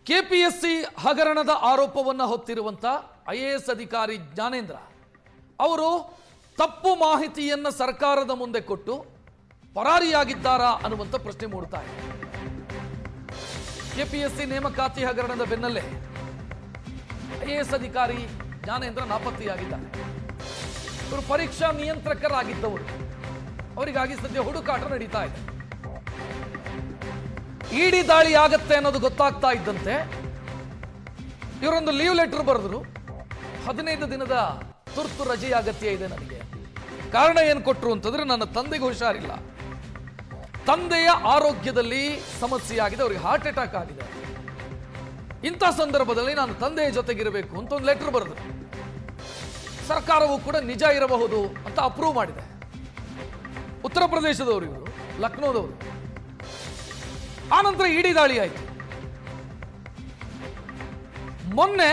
KPSC ಹಗರಣದ ಆರೋಪವನ್ನು ಹೊತ್ತಿರುವಂತ IAS ಅಧಿಕಾರಿ ಜ್ಞಾನೇಂದ್ರ ಅವರು ತಪ್ಪು ಮಾಹಿತಿಯನ್ನು ಸರ್ಕಾರದ ಮುಂದೆ ಕೊಟ್ಟು ಪರಾರಿಯಾಗಿದ್ದಾರಾ ಅನ್ನುವಂಥ ಪ್ರಶ್ನೆ ಮೂಡ್ತಾ ಇದೆ. ಕೆಪಿಎಸ್ಸಿ ನೇಮಕಾತಿ ಹಗರಣದ ಬೆನ್ನಲ್ಲೇ ಐಎಎಸ್ ಅಧಿಕಾರಿ ಜ್ಞಾನೇಂದ್ರ ನಾಪತ್ತೆಯಾಗಿದ್ದಾರೆ. ಇವರು ಪರೀಕ್ಷಾ ನಿಯಂತ್ರಕರಾಗಿದ್ದವರು. ಅವರಿಗಾಗಿ ಸದ್ಯ ಹುಡುಕಾಟ ನಡೀತಾ ಇದೆ. ಇಡಿ ದಾಳಿ ಆಗತ್ತೆ ಅನ್ನೋದು ಗೊತ್ತಾಗ್ತಾ ಇದ್ದಂತೆ ಇವರೊಂದು ಲೀವ್ ಲೆಟರ್ ಬರೆದ್ರು. 15 ದಿನದ ತುರ್ತು ರಜೆ ಅಗತ್ಯ ಇದೆ ನನಗೆ. ಕಾರಣ ಏನು ಕೊಟ್ಟರು ಅಂತಂದ್ರೆ ನನ್ನ ತಂದೆಗೆ ಹುಷಾರಿಲ್ಲ, ತಂದೆಯ ಆರೋಗ್ಯದಲ್ಲಿ ಸಮಸ್ಯೆ ಆಗಿದೆ, ಅವರಿಗೆ ಹಾರ್ಟ್ ಅಟ್ಯಾಕ್ ಆಗಿದೆ. ಇಂಥ ಸಂದರ್ಭದಲ್ಲಿ ನಾನು ತಂದೆಯ ಜೊತೆಗಿರಬೇಕು ಅಂತ ಒಂದು ಲೆಟರ್ ಬರೆದ್ರು. ಸರ್ಕಾರವು ಕೂಡ ನಿಜ ಇರಬಹುದು ಅಂತ ಅಪ್ರೂವ್ ಮಾಡಿದೆ. ಉತ್ತರ ಪ್ರದೇಶದವರು ಇವರು, ಲಕ್ನೋದವರು. ಆನಂತರ ಇಡಿ ದಾಳಿ ಆಯಿತು. ಮೊನ್ನೆ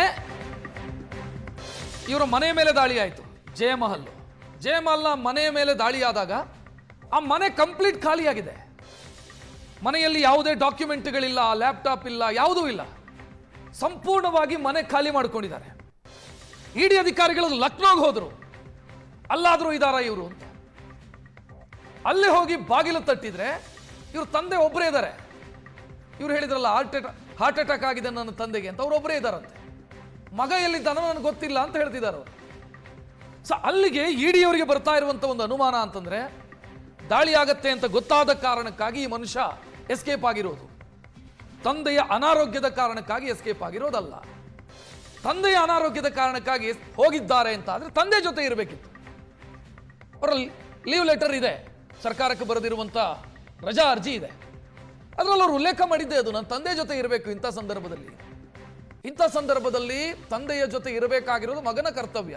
ಇವರ ಮನೆ ಮೇಲೆ ದಾಳಿ ಆಯಿತು. ಜಯಮಹಲ್ನ ಮನೆಯ ಮೇಲೆ ದಾಳಿ ಆದಾಗ ಆ ಮನೆ ಕಂಪ್ಲೀಟ್ ಖಾಲಿಯಾಗಿದೆ. ಮನೆಯಲ್ಲಿ ಯಾವುದೇ ಡಾಕ್ಯುಮೆಂಟ್ಗಳಿಲ್ಲ, ಲ್ಯಾಪ್ಟಾಪ್ ಇಲ್ಲ, ಯಾವುದೂ ಇಲ್ಲ. ಸಂಪೂರ್ಣವಾಗಿ ಮನೆ ಖಾಲಿ ಮಾಡ್ಕೊಂಡಿದ್ದಾರೆ. ಇಡಿ ಅಧಿಕಾರಿಗಳು ಲಕ್ನೋಗೆ ಹೋದ್ರು. ಅಲ್ಲಾದರೂ ಇದಾರ ಇವರು ಅಂತ. ಅಲ್ಲೇ ಹೋಗಿ ಬಾಗಿಲು ತಟ್ಟಿದ್ರೆ ಇವ್ರ ತಂದೆ ಒಬ್ಬರೇ ಇದ್ದಾರೆ. ಇವ್ರು ಹೇಳಿದ್ರಲ್ಲ ಹಾರ್ಟ್ ಅಟ್ಯಾಕ್ ಆಗಿದೆ ನನ್ನ ತಂದೆಗೆ ಅಂತ, ಅವ್ರು ಒಬ್ಬರೇ ಇದ್ದಾರಂತೆ. ಮಗ ಎಲ್ಲಿದ್ದಾನೋ ನನಗೆ ಗೊತ್ತಿಲ್ಲ ಅಂತ ಹೇಳ್ತಿದ್ದಾರೆ ಅವರು. ಸೊ ಅಲ್ಲಿಗೆ ಇಡಿ ಅವರಿಗೆ ಬರ್ತಾ ಇರುವಂತ ಒಂದು ಅನುಮಾನ ಅಂತಂದ್ರೆ ದಾಳಿ ಆಗತ್ತೆ ಅಂತ ಗೊತ್ತಾದ ಕಾರಣಕ್ಕಾಗಿ ಈ ಮನುಷ್ಯ ಎಸ್ಕೇಪ್ ಆಗಿರೋದು. ತಂದೆಯ ಅನಾರೋಗ್ಯದ ಕಾರಣಕ್ಕಾಗಿ ಎಸ್ಕೇಪ್ ಆಗಿರೋದಲ್ಲ. ತಂದೆಯ ಅನಾರೋಗ್ಯದ ಕಾರಣಕ್ಕಾಗಿ ಹೋಗಿದ್ದಾರೆ ಅಂತ ಆದ್ರೆ ತಂದೆ ಜೊತೆ ಇರಬೇಕಿತ್ತು. ಅವರ ಲೀವ್ ಲೆಟರ್ ಇದೆ, ಸರ್ಕಾರಕ್ಕೆ ಬರೆದಿರುವಂತ ರಜಾ ಅರ್ಜಿ ಇದೆ. ಅದರಲ್ಲಿ ಅವರು ಉಲ್ಲೇಖ ಮಾಡಿದ್ದೆ ಅದು, ನನ್ನ ತಂದೆ ಜೊತೆ ಇರಬೇಕು ಇಂಥ ಸಂದರ್ಭದಲ್ಲಿ ತಂದೆಯ ಜೊತೆ ಇರಬೇಕಾಗಿರೋದು ಮಗನ ಕರ್ತವ್ಯ.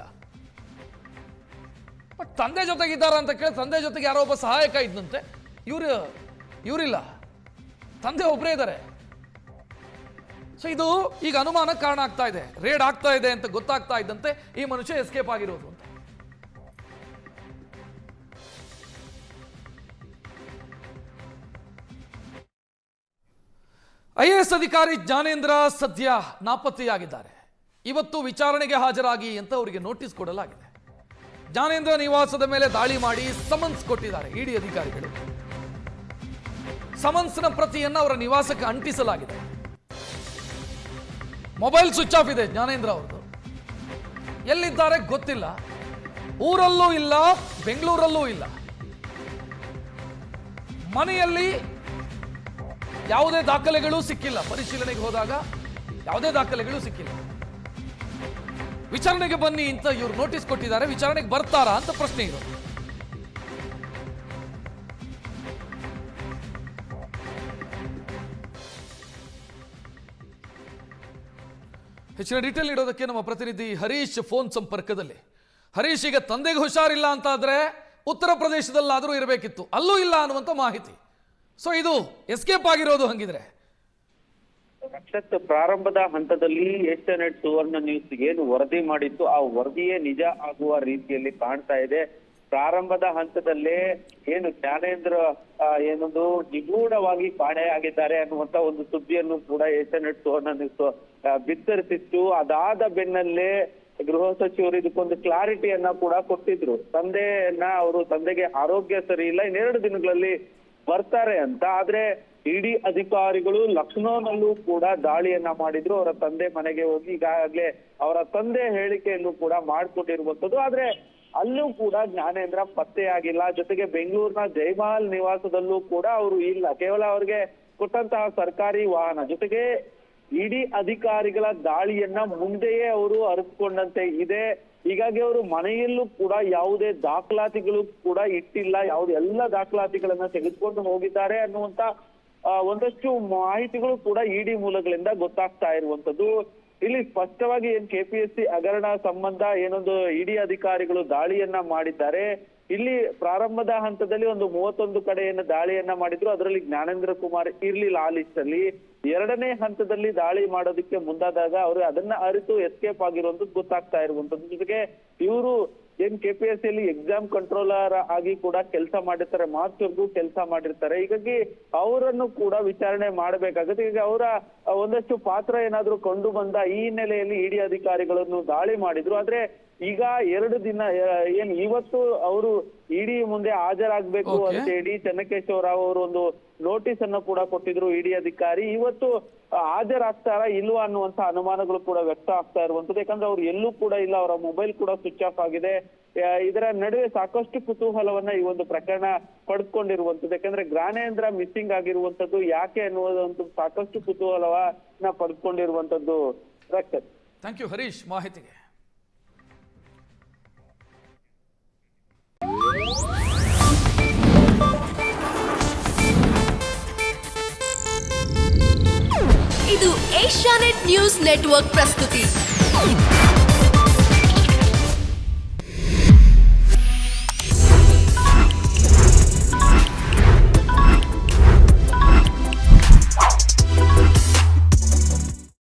ಬಟ್ ತಂದೆ ಜೊತೆಗಿದ್ದಾರ ಅಂತ ಕೇಳಿ ತಂದೆ ಜೊತೆಗೆ ಯಾರೋ ಒಬ್ಬ ಸಹಾಯಕ ಇದ್ದಂತೆ. ಇವರಿಲ್ಲ, ತಂದೆ ಒಬ್ಬರೇ ಇದ್ದಾರೆ. ಸೊ ಇದು ಈಗ ಅನುಮಾನ ಕಾರಣ ಆಗ್ತಾ ಇದೆ. ರೇಡ್ ಆಗ್ತಾ ಇದೆ ಅಂತ ಗೊತ್ತಾಗ್ತಾ ಇದ್ದಂತೆ ಈ ಮನುಷ್ಯ ಎಸ್ಕೇಪ್ ಆಗಿರೋದು ಅಂತ. ಐಎಎಸ್ ಅಧಿಕಾರಿ ಜ್ಞಾನೇಂದ್ರ ಸದ್ಯ ನಾಪತ್ತೆಯಾಗಿದ್ದಾರೆ. ಇವತ್ತು ವಿಚಾರಣೆಗೆ ಹಾಜರಾಗಿ ಅಂತ ಅವರಿಗೆ ನೋಟಿಸ್ ಕೊಡಲಾಗಿದೆ. ಜ್ಞಾನೇಂದ್ರ ನಿವಾಸದ ಮೇಲೆ ದಾಳಿ ಮಾಡಿ ಸಮನ್ಸ್ ಕೊಟ್ಟಿದ್ದಾರೆ ಇಡಿ ಅಧಿಕಾರಿಗಳು. ಸಮನ್ಸ್ನ ಪ್ರತಿಯನ್ನು ಅವರ ನಿವಾಸಕ್ಕೆ ಅಂಟಿಸಲಾಗಿದೆ. ಮೊಬೈಲ್ ಸ್ವಿಚ್ ಆಫ್ ಇದೆ ಜ್ಞಾನೇಂದ್ರ ಅವರದು. ಎಲ್ಲಿದ್ದಾರೆ ಗೊತ್ತಿಲ್ಲ. ಊರಲ್ಲೂ ಇಲ್ಲ, ಬೆಂಗಳೂರಲ್ಲೂ ಇಲ್ಲ. ಮನೆಯಲ್ಲಿ ಯಾವುದೇ ದಾಖಲೆಗಳು ಸಿಕ್ಕಿಲ್ಲ. ಪರಿಶೀಲನೆಗೆ ಹೋದಾಗ ಯಾವುದೇ ದಾಖಲೆಗಳು ಸಿಕ್ಕಿಲ್ಲ. ವಿಚಾರಣೆಗೆ ಬನ್ನಿ ಅಂತ ಇವರು ನೋಟಿಸ್ ಕೊಟ್ಟಿದ್ದಾರೆ. ವಿಚಾರಣೆಗೆ ಬರ್ತಾರಾ ಅಂತ ಪ್ರಶ್ನೆ ಇರೋದು. ಹೆಚ್ಚಿನ ಡೀಟೇಲ್ ಇಡೋದಕ್ಕೆ ನಮ್ಮ ಪ್ರತಿನಿಧಿ ಹರೀಶ್ ಫೋನ್ ಸಂಪರ್ಕದಲ್ಲಿ. ಹರೀಶ್, ಈಗ ತಂದೆಗೆ ಹುಷಾರಿಲ್ಲ ಅಂತ ಆದ್ರೆ ಉತ್ತರ ಪ್ರದೇಶದಲ್ಲಾದರೂ ಇರಬೇಕಿತ್ತು, ಅಲ್ಲೂ ಇಲ್ಲ ಅನ್ನುವಂಥ ಮಾಹಿತಿ. ಸೊ ಇದು ಎಸ್ಕೇಪ್ ಆಗಿರೋದು ಹಂಗಿದ್ರೆ? ರಕ್ಷತ್, ಪ್ರಾರಂಭದ ಹಂತದಲ್ಲಿ ಏಷ್ಯಾನೆಟ್ ಸುವರ್ಣ ನ್ಯೂಸ್ ಏನು ವರದಿ ಮಾಡಿತ್ತು ಆ ವರದಿಯೇ ನಿಜ ಆಗುವ ರೀತಿಯಲ್ಲಿ ಕಾಣ್ತಾ ಇದೆ. ಪ್ರಾರಂಭದ ಹಂತದಲ್ಲೇ ಏನು ಜ್ಞಾನೇಂದ್ರ ಏನೊಂದು ನಿಗೂಢವಾಗಿ ಕಾಣೆಯಾಗಿದ್ದಾರೆ ಅನ್ನುವಂತ ಒಂದು ಸುದ್ದಿಯನ್ನು ಕೂಡ ಏಷ್ಯಾನೆಟ್ ಸುವರ್ಣ ನ್ಯೂಸ್ ಬಿತ್ತರಿಸಿತ್ತು. ಅದಾದ ಬೆನ್ನಲ್ಲೇ ಗೃಹ ಸಚಿವರು ಇದಕ್ಕೊಂದು ಕ್ಲಾರಿಟಿಯನ್ನ ಕೂಡ ಕೊಟ್ಟಿದ್ರು. ತಂದೆಗೆ ಆರೋಗ್ಯ ಸರಿ ಇಲ್ಲ, ಇನ್ನೆರಡು ದಿನಗಳಲ್ಲಿ ಬರ್ತಾರೆ ಅಂತ. ಆದ್ರೆ ಇಡಿ ಅಧಿಕಾರಿಗಳು ಲಕ್ನೋನಲ್ಲೂ ಕೂಡ ದಾಳಿಯನ್ನ ಮಾಡಿದ್ರು. ಅವರ ತಂದೆ ಮನೆಗೆ ಹೋಗಿ ಈಗಾಗಲೇ ಅವರ ತಂದೆ ಹೇಳಿಕೆಯನ್ನು ಕೂಡ ಮಾಡ್ಕೊಂಡಿರುವಂತದ್ದು. ಆದ್ರೆ ಅಲ್ಲೂ ಕೂಡ ಜ್ಞಾನೇಂದ್ರ ಪತ್ತೆಯಾಗಿಲ್ಲ. ಜೊತೆಗೆ ಬೆಂಗಳೂರಿನ ಜಯಮಹಲ್ ನಿವಾಸದಲ್ಲೂ ಕೂಡ ಅವರು ಇಲ್ಲ. ಕೇವಲ ಅವ್ರಿಗೆ ಕೊಟ್ಟಂತಹ ಸರ್ಕಾರಿ ವಾಹನ ಜೊತೆಗೆ ಇಡಿ ಅಧಿಕಾರಿಗಳ ದಾಳಿಯನ್ನ ಮುಂದೆಯೇ ಅವರು ಅರಿತುಕೊಂಡಂತೆ ಇದೆ. ಹೀಗಾಗಿ ಅವರು ಮನೆಯಲ್ಲೂ ಕೂಡ ಯಾವುದೇ ದಾಖಲಾತಿಗಳು ಕೂಡ ಇಟ್ಟಿಲ್ಲ. ಎಲ್ಲ ದಾಖಲಾತಿಗಳನ್ನ ತೆಗೆದುಕೊಂಡು ಹೋಗಿದ್ದಾರೆ ಅನ್ನುವಂತ ಒಂದಷ್ಟು ಮಾಹಿತಿಗಳು ಕೂಡ ಇಡಿ ಮೂಲಗಳಿಂದ ಗೊತ್ತಾಗ್ತಾ ಇರುವಂತದ್ದು. ಇಲ್ಲಿ ಸ್ಪಷ್ಟವಾಗಿ ಏನ್ ಕೆಪಿಎಸ್ಸಿ ಹಗರಣ ಸಂಬಂಧ ಏನೊಂದು ಇಡಿ ಅಧಿಕಾರಿಗಳು ದಾಳಿಯನ್ನ ಮಾಡಿದ್ದಾರೆ. ಇಲ್ಲಿ ಪ್ರಾರಂಭದ ಹಂತದಲ್ಲಿ ಒಂದು 31 ಕಡೆಯನ್ನ ದಾಳಿಯನ್ನ ಮಾಡಿದ್ರು. ಅದರಲ್ಲಿ ಜ್ಞಾನೇಂದ್ರ ಕುಮಾರ್ ಇರ್ಲಿಲ್ಲ ಆ ಲಿಸ್ಟ್ ಅಲ್ಲಿ. ಎರಡನೇ ಹಂತದಲ್ಲಿ ದಾಳಿ ಮಾಡೋದಕ್ಕೆ ಮುಂದಾದಾಗ ಅವರು ಅದನ್ನ ಅರಿತು ಎಸ್ಕೇಪ್ ಆಗಿರುವಂತದ್ದು ಗೊತ್ತಾಗ್ತಾ ಇರುವಂತದ್ದು. ಜೊತೆಗೆ ಇವರು ಏನ್ KPSC ಅಲ್ಲಿ ಎಕ್ಸಾಮ್ ಕಂಟ್ರೋಲರ್ ಆಗಿ ಕೂಡ ಕೆಲಸ ಮಾಡಿರ್ತಾರೆ, ಮಾರ್ಚ್ವರೆಗೂ ಕೆಲಸ ಮಾಡಿರ್ತಾರೆ. ಹೀಗಾಗಿ ಅವರನ್ನು ಕೂಡ ವಿಚಾರಣೆ ಮಾಡಬೇಕಾಗುತ್ತೆ. ಈಗ ಅವರ ಒಂದಷ್ಟು ಪಾತ್ರ ಏನಾದ್ರೂ ಕಂಡು ಬಂದ ಈ ಹಿನ್ನೆಲೆಯಲ್ಲಿ ಇಡಿ ಅಧಿಕಾರಿಗಳನ್ನು ದಾಳಿ ಮಾಡಿದ್ರು. ಆದ್ರೆ ಈಗ 2 ದಿನ ಏನ್ ಇವತ್ತು ಅವರು ಇಡಿ ಮುಂದೆ ಹಾಜರಾಗ್ಬೇಕು ಅಂತ ಹೇಳಿ ಚೆನ್ನಕೇಶವ ರಾವ್ ಅವರು ಒಂದು ನೋಟಿಸ್ ಅನ್ನು ಕೂಡ ಕೊಟ್ಟಿದ್ರು ಇಡಿ ಅಧಿಕಾರಿ. ಇವತ್ತು ಹಾಜರಾಗ್ತಾರಾ ಇಲ್ವಾ ಅನ್ನುವಂತ ಅನುಮಾನಗಳು ಕೂಡ ವ್ಯಕ್ತ ಆಗ್ತಾ ಇರುವಂತದ್ದು. ಯಾಕಂದ್ರೆ ಅವ್ರು ಎಲ್ಲೂ ಕೂಡ ಇಲ್ಲ, ಅವರ ಮೊಬೈಲ್ ಕೂಡ ಸ್ವಿಚ್ ಆಫ್ ಆಗಿದೆ. ಇದರ ನಡುವೆ ಸಾಕಷ್ಟು ಕುತೂಹಲವನ್ನ ಈ ಒಂದು ಪ್ರಕರಣ ಪಡೆದುಕೊಂಡಿರುವಂತದ್ದು. ಯಾಕಂದ್ರೆ ಜ್ಞಾನೇಂದ್ರ ಮಿಸ್ಸಿಂಗ್ ಆಗಿರುವಂತದ್ದು ಯಾಕೆ ಅನ್ನುವಂಥದ್ದು ಸಾಕಷ್ಟು ಕುತೂಹಲವನ್ನ ಪಡೆದುಕೊಂಡಿರುವಂತದ್ದು. ರಕ್ಷತ್, ಥ್ಯಾಂಕ್ ಯು ಹರೀಶ್ ಮಾಹಿತಿಗೆ. ಇದು ಏಷ್ಯಾನೆಟ್ ನ್ಯೂಸ್ ನೆಟ್ವರ್ಕ್ ಪ್ರಸ್ತುತಿ.